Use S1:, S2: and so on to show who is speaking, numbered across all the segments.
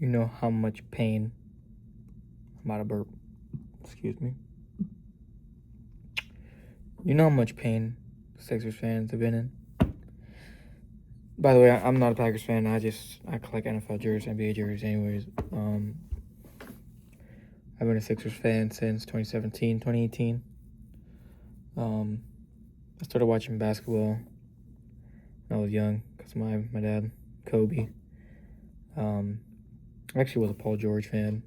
S1: You know how much pain, I'm about to burp, excuse me. You know how much pain Sixers fans have been in? By the way, I'm not a Packers fan. I collect NFL jerseys, NBA jerseys anyways. I've been a Sixers fan since 2017, 2018. I started watching basketball when I was young because my dad, Kobe. I actually was a Paul George fan.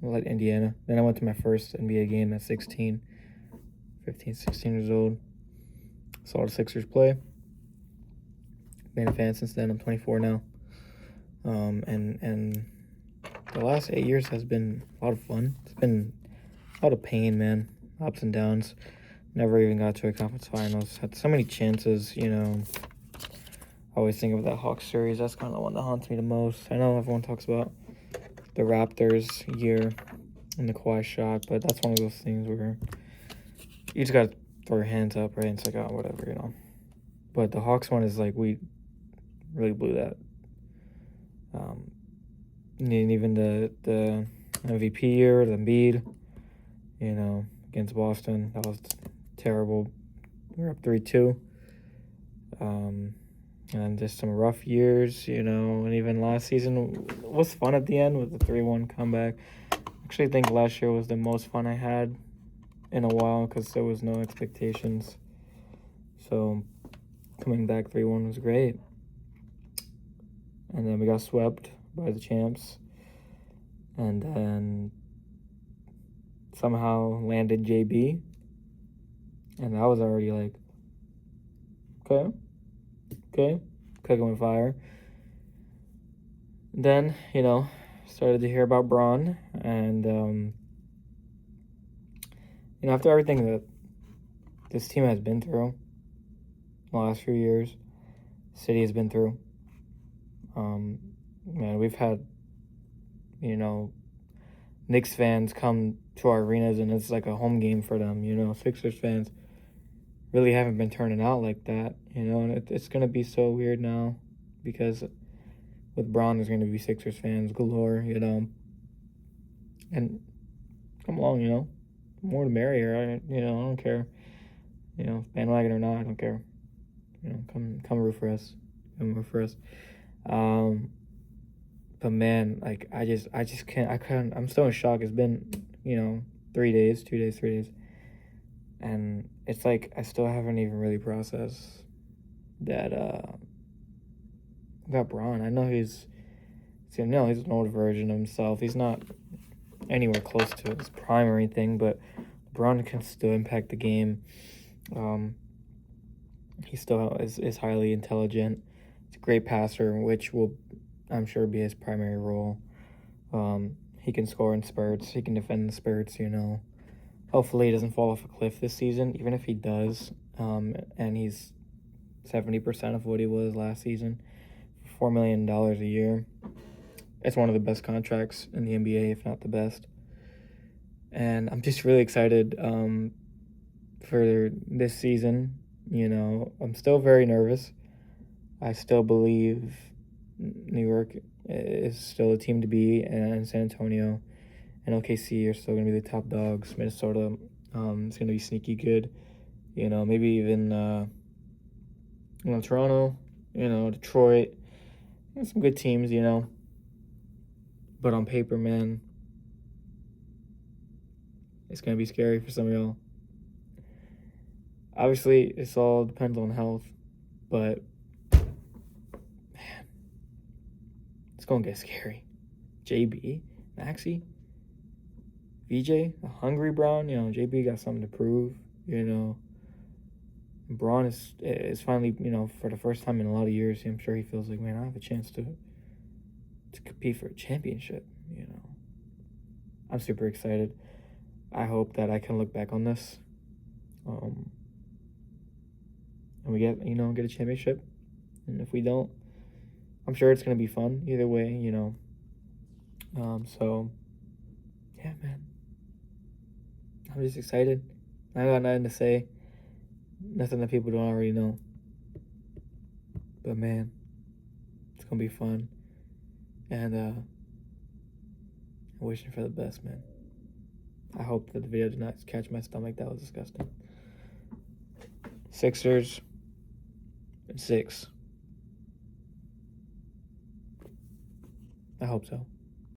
S1: I liked Indiana. Then I went to my first NBA game at 16 years old. Saw the Sixers play. Been a fan since then. I'm 24 now. And the last 8 years has been a lot of fun. It's been a lot of pain, man. Ups and downs. Never even got to a conference finals. Had so many chances, I always think of that Hawks series. That's kind of the one that haunts me the most. I know everyone talks about the Raptors year and the Kawhi shot, but that's one of those things where you just got to throw your hands up, right? And it's like, oh, whatever. But the Hawks one is like, we really blew that. And even the MVP year, the Embiid, against Boston, that was terrible. We were up 3-2. And just some rough years, and even last season was fun at the end with the 3-1 comeback. I actually think last year was the most fun I had in a while because there was no expectations. So coming back 3-1 was great. And then we got swept by the champs. And then somehow landed JB. And I was already like, okay, cooking with fire. Then, started to hear about Bron. And, after everything that this team has been through the last few years, city has been through, man, we've had, Knicks fans come to our arenas and it's like a home game for them, Sixers fans really haven't been turning out like that, and it's going to be so weird now because with Bron there's going to be Sixers fans galore, and come along, more the merrier. I don't care, bandwagon or not, I don't care, come root for us, but man, like I just can't, I'm still in shock. It's been 3 days, and it's like I still haven't even really processed that about Bron. I know he's an older version of himself. He's not anywhere close to his prime or anything, but Bron can still impact the game. He still is highly intelligent. He's a great passer, which will, I'm sure, be his primary role. He can score in spurts. He can defend in spurts, Hopefully he doesn't fall off a cliff this season, even if he does. And he's 70% of what he was last season, $4 million a year. It's one of the best contracts in the NBA, if not the best. And I'm just really excited for this season. I'm still very nervous. I still believe New York is still a team to beat, and San Antonio and OKC are still going to be the top dogs. Minnesota is going to be sneaky good. Maybe even Toronto, Detroit. Some good teams, But on paper, man, it's going to be scary for some of y'all. Obviously, it's all depends on health, but man, it's going to get scary. JB, Maxey, VJ, a hungry Bron, JB got something to prove, Bron is finally, for the first time in a lot of years, I'm sure he feels like, man, I have a chance to compete for a championship, I'm super excited. I hope that I can look back on this, and we get a championship. And if we don't, I'm sure it's going to be fun either way, So, yeah, man. I'm just excited. I got nothing to say. Nothing that people don't already know. But, man, it's going to be fun. And wishing for the best, man. I hope that the video did not catch my stomach. That was disgusting. Sixers and 6. I hope so.